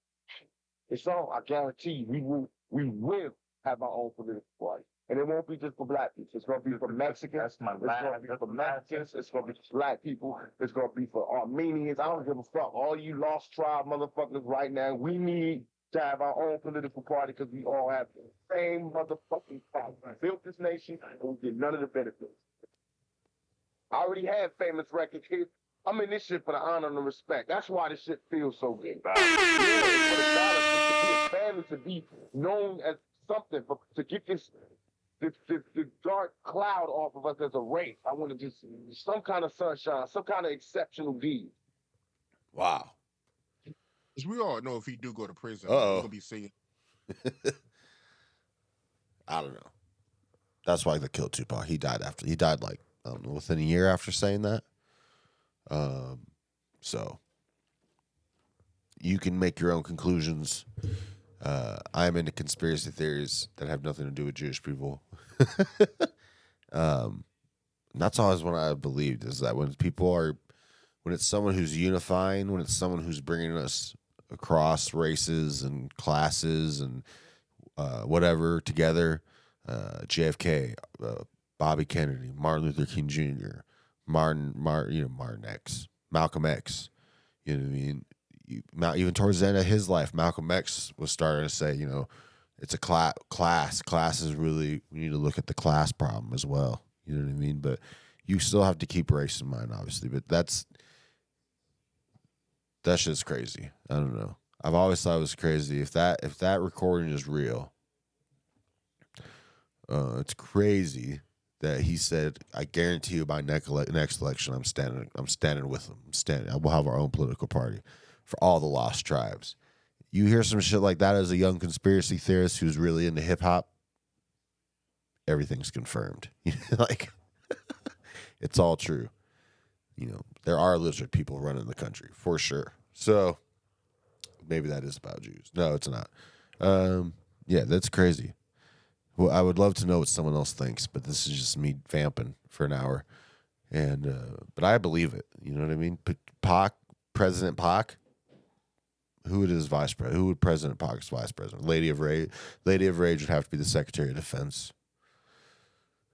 It's on. I guarantee you, we will have our own political party, and it won't be just for black people. It's gonna be for Mexicans. It's gonna be for Mexicans. It's gonna be for black people. It's gonna be for Armenians. I don't give a fuck. All you lost tribe motherfuckers right now. We need to have our own political party because we all have the same motherfucking power. We built this nation, and we get none of the benefits. I already have famous records here. I'm in this shit for the honor and the respect. That's why this shit feels so good. Yeah, it's for the dollars, to be a family, to be known as something, to get this dark cloud off of us as a race. I want to just some kind of sunshine, some kind of exceptional deed. Wow. Because we all know if he do go to prison, Uh-oh. he's gonna be singing. I don't know. That's why they killed Tupac. He died like, I don't know, within a year after saying that. So you can make your own conclusions. I'm into conspiracy theories that have nothing to do with Jewish people. That's always what I believed, is that when it's someone who's unifying, when it's someone who's bringing us across races and classes and whatever together, JFK, Bobby Kennedy, Martin Luther King Jr., Martin X, Malcolm X, you know what I mean? Even towards the end of his life, Malcolm X was starting to say, it's a class. Class is really, we need to look at the class problem as well. You know what I mean? But you still have to keep race in mind, obviously. But that shit's crazy. I don't know. I've always thought it was crazy. If that recording is real, it's crazy that he said, "I guarantee you, by next election, I'm standing with them. We'll have our own political party for all the lost tribes." You hear some shit like that as a young conspiracy theorist who's really into hip hop, everything's confirmed. Like, it's all true. There are lizard people running the country for sure. So maybe that is about Jews. No, it's not. Yeah, that's crazy. Well, I would love to know what someone else thinks, but this is just me vamping for an hour. And but I believe it. You know what I mean? President Pac. Who would President Pac's vice president? Lady of Rage would have to be the Secretary of Defense.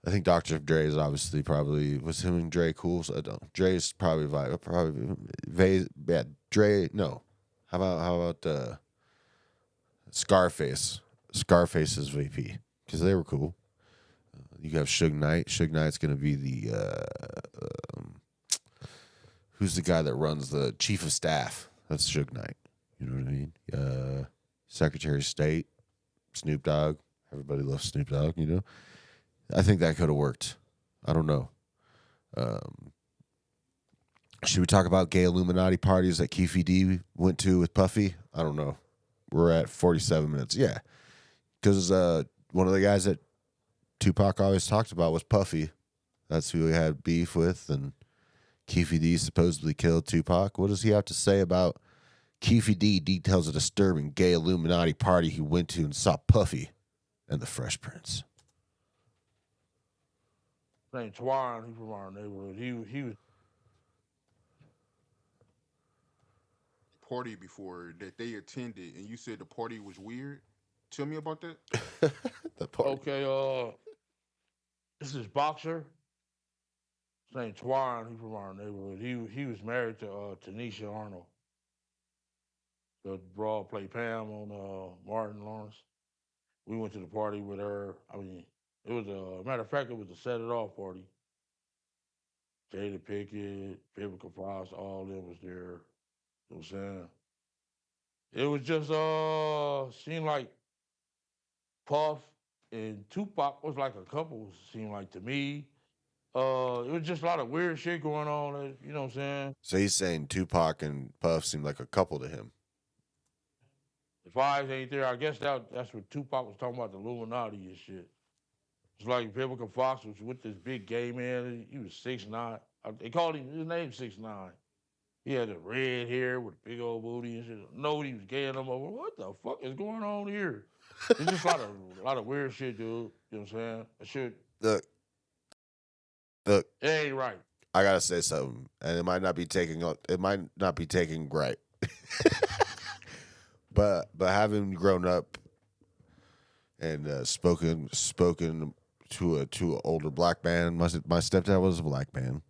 I think Dr. Dre is obviously probably, was him and Dre cool? So I don't. Dre's probably Dre. No, how about Scarface? Scarface is VP because they were cool. You have Suge Knight. Suge Knight's going to be the who's the guy that runs the chief of staff? That's Suge Knight. You know what I mean? Secretary of State, Snoop Dogg. Everybody loves Snoop Dogg, I think that could have worked. I don't know. Should we talk about gay Illuminati parties that Keefe D went to with Puffy? I don't know. We're at 47 minutes. Yeah. Because one of the guys that Tupac always talked about was Puffy. That's who he had beef with, and Keefe D supposedly killed Tupac. What does he have to say about Keefe D details a disturbing gay Illuminati party he went to and saw Puffy and the Fresh Prince? Named Twan, he's from our neighborhood. He was Party before that they attended, and you said the party was weird. Tell me about that. The party. okay. This is boxer. His named Twan. He's from our neighborhood. He was married to Tanisha Arnold. The broad played Pam on Martin Lawrence. We went to the party with her. I mean, it was matter of fact, it was a set it off party. Jada Pickett, Vivica Fox, all of them was there. You know what I'm saying? It was just seemed like Puff and Tupac was like a couple, seemed like to me. It was just a lot of weird shit going on. You know what I'm saying? So he's saying Tupac and Puff seem like a couple to him. The vibes ain't there. I guess that's what Tupac was talking about, the Illuminati and shit. It's like Vivica Fox was with this big gay man. He was 6'9". They called him, his name 6'9". He had the red hair with a big old booty and shit. No, he was gay and I'm like, what the fuck is going on here? It's just a lot of weird shit, dude. You know what I'm saying? That shit. Look. It ain't right. I gotta say something, and it might not be taking right. but having grown up and spoken to an older black man, my stepdad was a black man,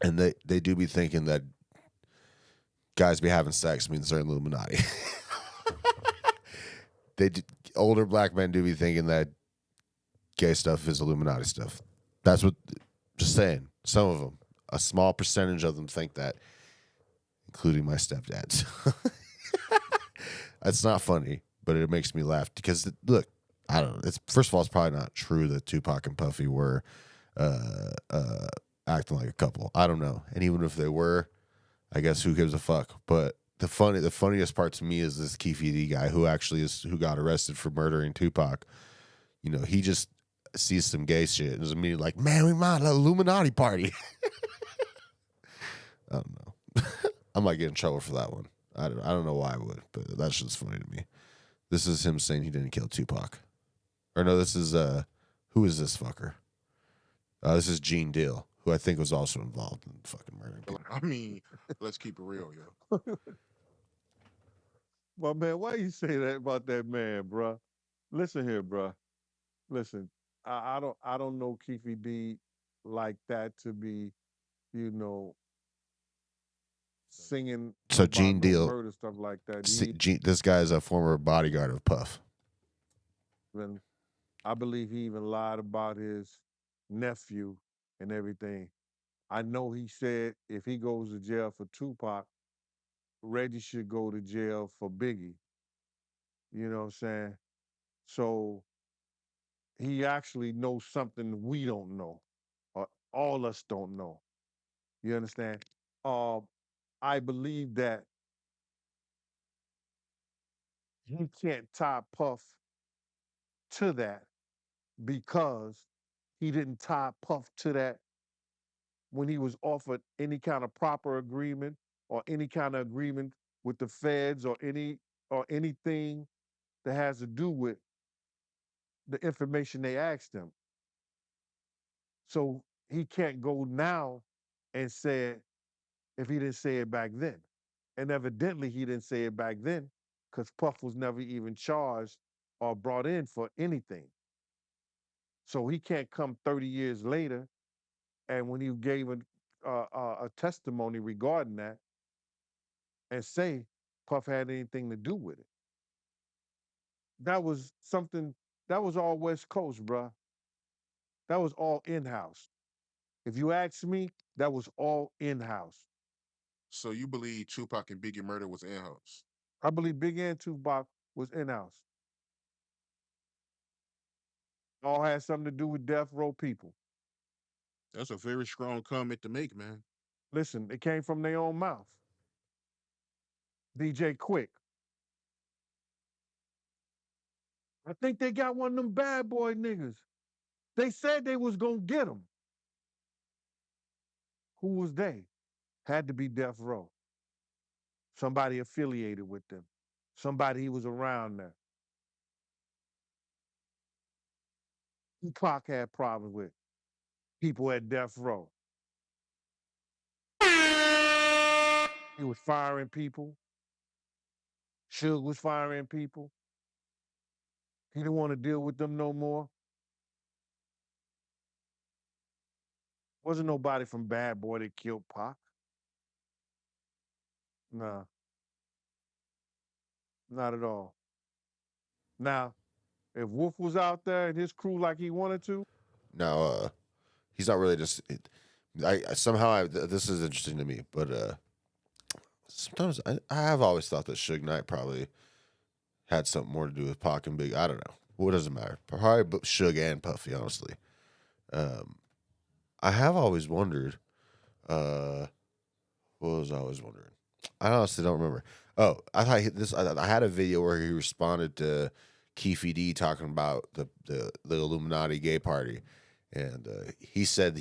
and they do be thinking that guys be having sex means they're Illuminati. Older black men do be thinking that gay stuff is Illuminati stuff. That's what. Just saying, some of them, a small percentage of them think that, including my stepdads. That's not funny, but it makes me laugh because look, I don't know. First of all, it's probably not true that Tupac and Puffy were acting like a couple. I don't know, and even if they were, I guess who gives a fuck? But the funniest part to me is this Keefe guy who got arrested for murdering Tupac. You know, he just sees some gay shit and is immediately like, man, we might have an Illuminati party. I don't know. I might get in trouble for that one. I don't know why I would, but that's just funny to me. This is him saying he didn't kill Tupac. Or no, this is who is this fucker? This is Gene Deal, who I think was also involved in fucking murdering people. I mean, let's keep it real, yo. Well, man, why you say that about that man, bruh? Listen here, bruh. Listen, I don't know Keefe D like that to be, you know, singing So about Gene no Deal, murder stuff like that. this guy is a former bodyguard of Puff. And I believe he even lied about his nephew and everything. I know he said if he goes to jail for Tupac, Reggie should go to jail for Biggie. You know what I'm saying? So he actually knows something we don't know, or all us don't know. You understand? I believe that he can't tie Puff to that because he didn't tie Puff to that when he was offered any kind of proper agreement or any kind of agreement with the feds or anything that has to do with the information they asked him. So he can't go now and say it if he didn't say it back then. And evidently he didn't say it back then because Puff was never even charged or brought in for anything. So he can't come 30 years later and when he gave a testimony regarding that and say Puff had anything to do with it. That was something, that was all West Coast, bruh. That was all in-house. If you ask me, that was all in-house. So you believe Tupac and Biggie murder was in-house? I believe Biggie and Tupac was in-house. All had something to do with death row people. That's a very strong comment to make, man. Listen, it came from their own mouth. DJ Quick. I think they got one of them bad boy niggas. They said they was gonna get him. Who was they? Had to be Death Row. Somebody affiliated with them. Somebody he was around there. Tupac had problems with people at Death Row. He was firing people. Suge was firing people. He didn't want to deal with them no more. Wasn't nobody from Bad Boy that killed Pac. Nah. Not at all. Now, if Wolf was out there and his crew like he wanted to. Now, he's not really just. This is interesting to me, but sometimes I have always thought that Suge Knight probably had something more to do with Pac and Big. I don't know. What does it matter? Probably Suge and Puffy, honestly. I have always wondered. What was I always wondering? I honestly don't remember. Oh, I thought this. I had a video where he responded to Keefe D talking about the Illuminati gay party, and he said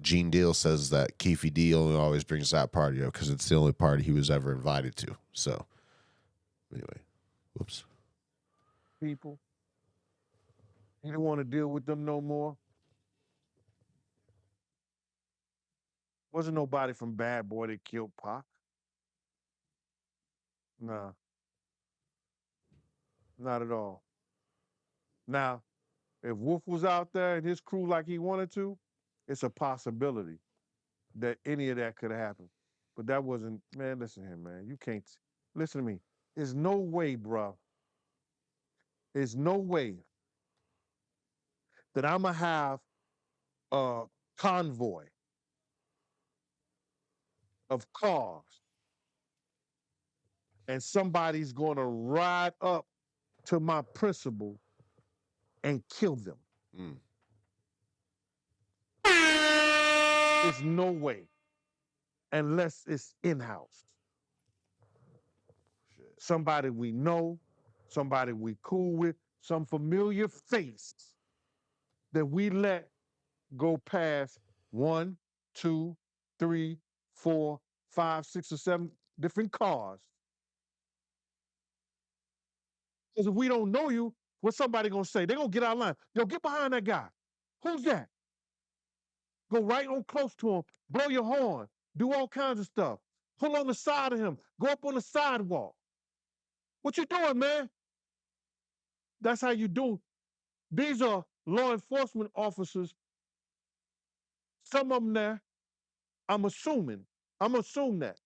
Gene Deal says that Keefe D only always brings that party up because it's the only party he was ever invited to. So anyway, whoops. People, he don't want to deal with them no more. Wasn't nobody from Bad Boy that killed Pac. Nah, not at all. Now, if Wolf was out there and his crew like he wanted to, it's a possibility that any of that could have happened. But that wasn't, man, listen here, man. You can't, listen to me. There's no way, bro. There's no way that I'm going to have a convoy of cars and somebody's going to ride up to my principal and kill them. Mm. There's no way, unless it's in-house. Somebody we know, somebody we cool with, some familiar face that we let go past 1, 2, 3, 4, 5, 6, or 7 different cars. Because if we don't know you, what's somebody gonna say? They're gonna get out of line. Yo, get behind that guy. Who's that? Go right on close to him, blow your horn, do all kinds of stuff. Pull on the side of him, go up on the sidewalk. What you doing, man? That's how you do. These are law enforcement officers. Some of them there, I'm assuming that.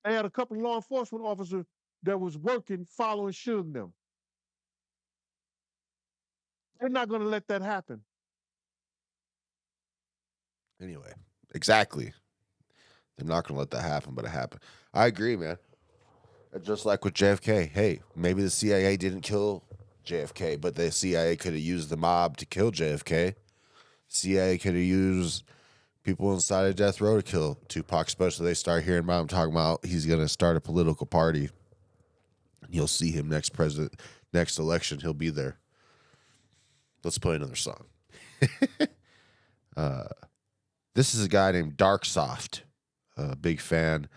They had a couple of law enforcement officers that was working, following Suge them. They're not going to let that happen. Anyway, exactly. They're not going to let that happen, but it happened. I agree, man. Just like with JFK. Hey, maybe the CIA didn't kill JFK, but the CIA could have used the mob to kill JFK. CIA could have used people inside of death row to kill Tupac, especially they start hearing about him talking about he's going to start a political party. You'll see him next election. He'll be there. Let's play another song. This is a guy named Darksoft. Big fan.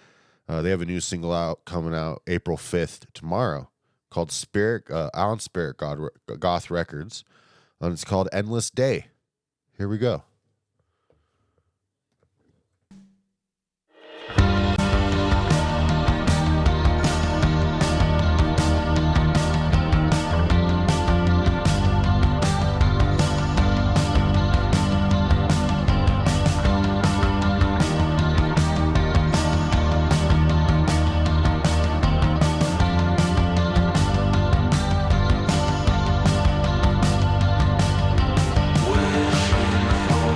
They have a new single coming out April 5th, tomorrow, called on Spirit Goth Records. And it's called Endless Day. Here we go. Wishing for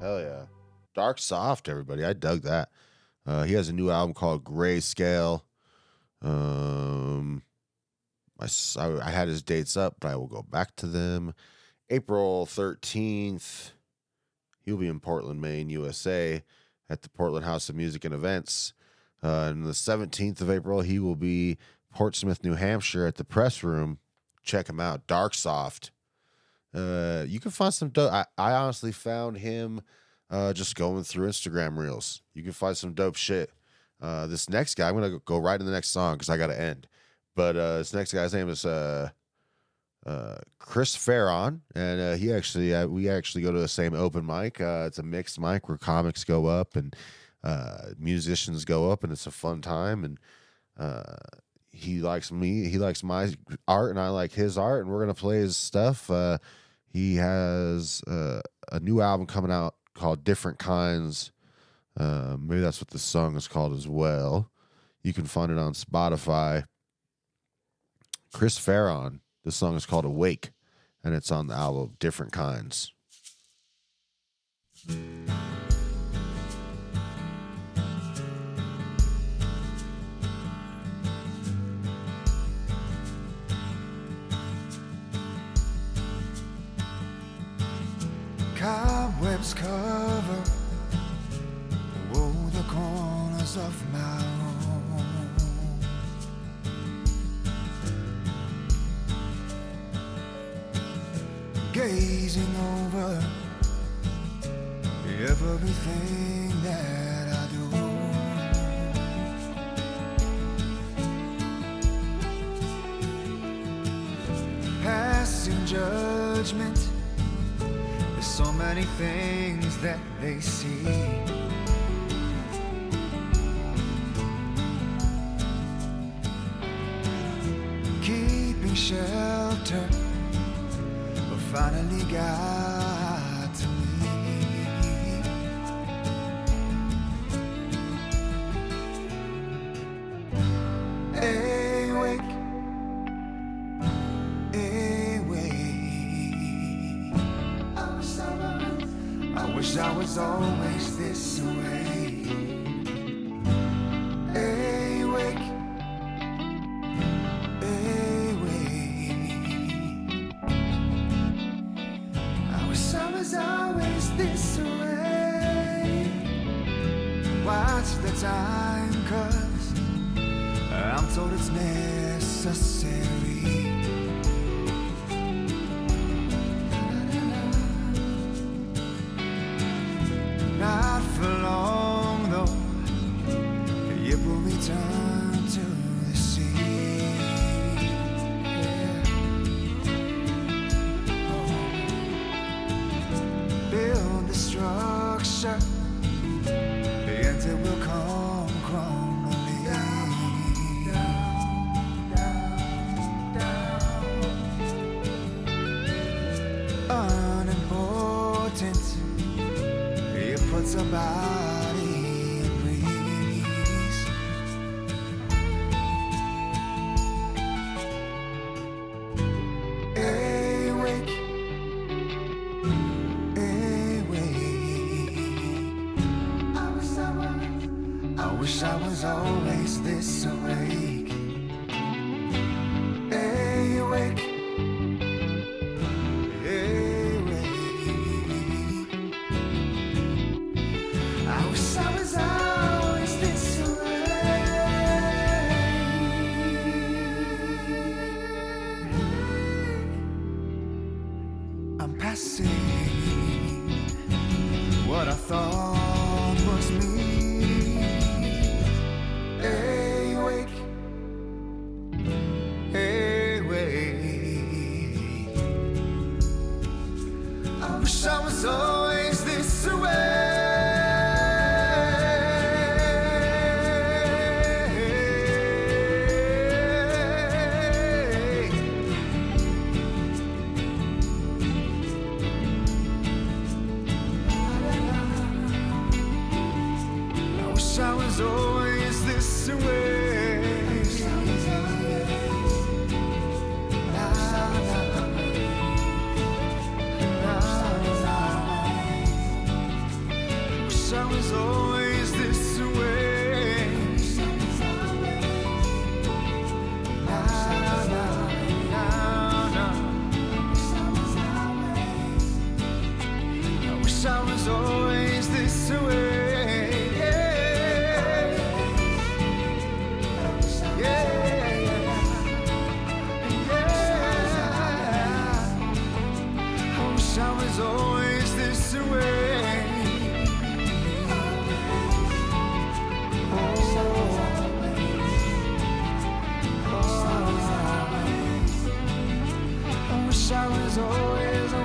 Hell yeah. Darksoft, everybody. I dug that. He has a new album called Grayscale. I had his dates up, but I will go back to them. April 13th, he'll be in Portland, Maine, USA, at the Portland House of Music and Events. And the 17th of April, he will be Portsmouth, New Hampshire, at the Press Room. Check him out, Darksoft. You can find some dope. I honestly found him just going through Instagram Reels. You can find some dope shit. This next guy, I'm going to go right in the next song because I got to end. But this next guy's name is Chris Ferron, and we actually go to the same open mic. It's a mixed mic where comics go up and musicians go up, and it's a fun time. And he likes me, he likes my art, and I like his art, and we're gonna play his stuff. He has a new album coming out called Different Kinds. Maybe that's what the song is called as well. You can find it on Spotify. Chris Ferron. This song is called Awake, and it's on the album Different Kinds. Cobwebs cover the corners of my room. Gazing over everything that I do. Passing judgment, there's so many things that they see. Keeping shelter finally got to me. Awake, awake. I wish I was always this way. Awake, always this way. Watch the time, 'cause I'm told it's necessary. Not for long though, it will return to the sea. Build the structure, and it will come crumbling down, unimportant, it puts a body in breeze. Awake, I wish I was always this awake. Awake, awake. I wish I was always this awake. I'm passing what I thought was me. Awake, awake. I wish I was always this way. I wish I was always this way. always this way. Nah, nah, nah. I wish I was always this way. Yeah. Yeah. I wish I was always this way. I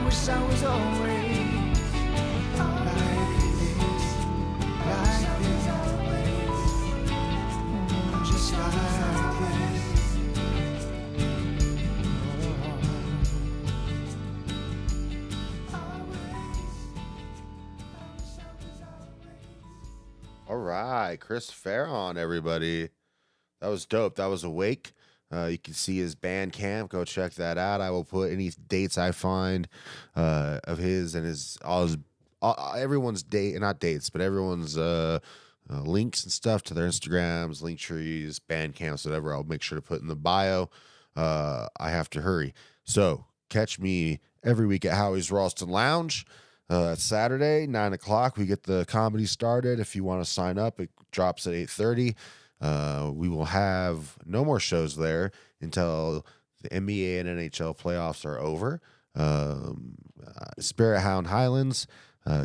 wish I was always like this, just like this. All right, Chris Ferron, everybody. That was dope. That was Awake. You can see his Bandcamp. Go check that out. I will put any dates I find of his and everyone's date, not dates, but everyone's links and stuff to their Instagrams, link trees, Bandcamps, whatever. I'll make sure to put in the bio. I have to hurry. So catch me every week at Howie's Ralston Lounge. It's Saturday, 9 o'clock. We get the comedy started. If you want to sign up, it drops at 8:30. We will have no more shows there until the NBA and NHL playoffs are over. Spirit Hound Highlands,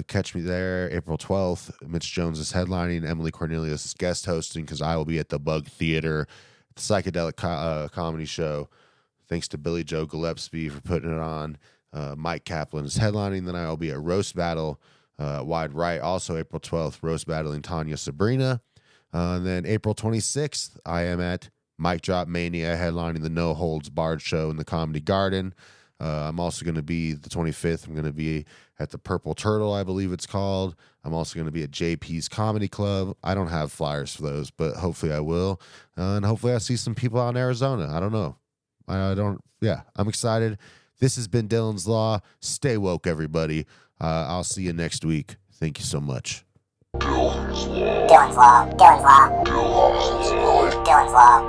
catch me there April 12th. Mitch Jones is headlining. Emily Cornelius is guest hosting because I will be at the Bug Theater, the psychedelic comedy show. Thanks to Billy Joe Gillespie for putting it on. Mike Kaplan is headlining. Then I will be at Roast Battle, Wide Right, also April 12th, Roast Battling Tanya Sabrina. And then April 26th, I am at Mic Drop Mania, headlining the No Holds Barred show in the Comedy Garden. I'm also going to be the 25th. I'm going to be at the Purple Turtle, I believe it's called. I'm also going to be at JP's Comedy Club. I don't have flyers for those, but hopefully I will. And hopefully I see some people out in Arizona. I don't know. I'm excited. This has been Dylan's Law. Stay woke, everybody. I'll see you next week. Thank you so much. Dylan's Law. Dylan's Law. Dylan's Law.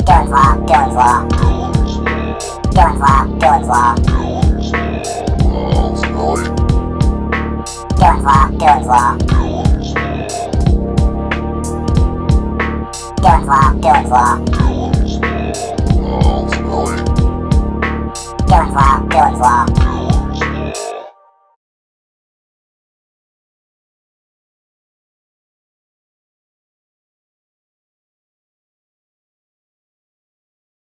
Dylan's Law. Dylan's Law. Dylan's Law. Dylan's Law. Dylan's Law. Dylan's Law. Dylan's Law. Dylan's Law. Dylan's Law. Dylan's Law. Dylan's Law.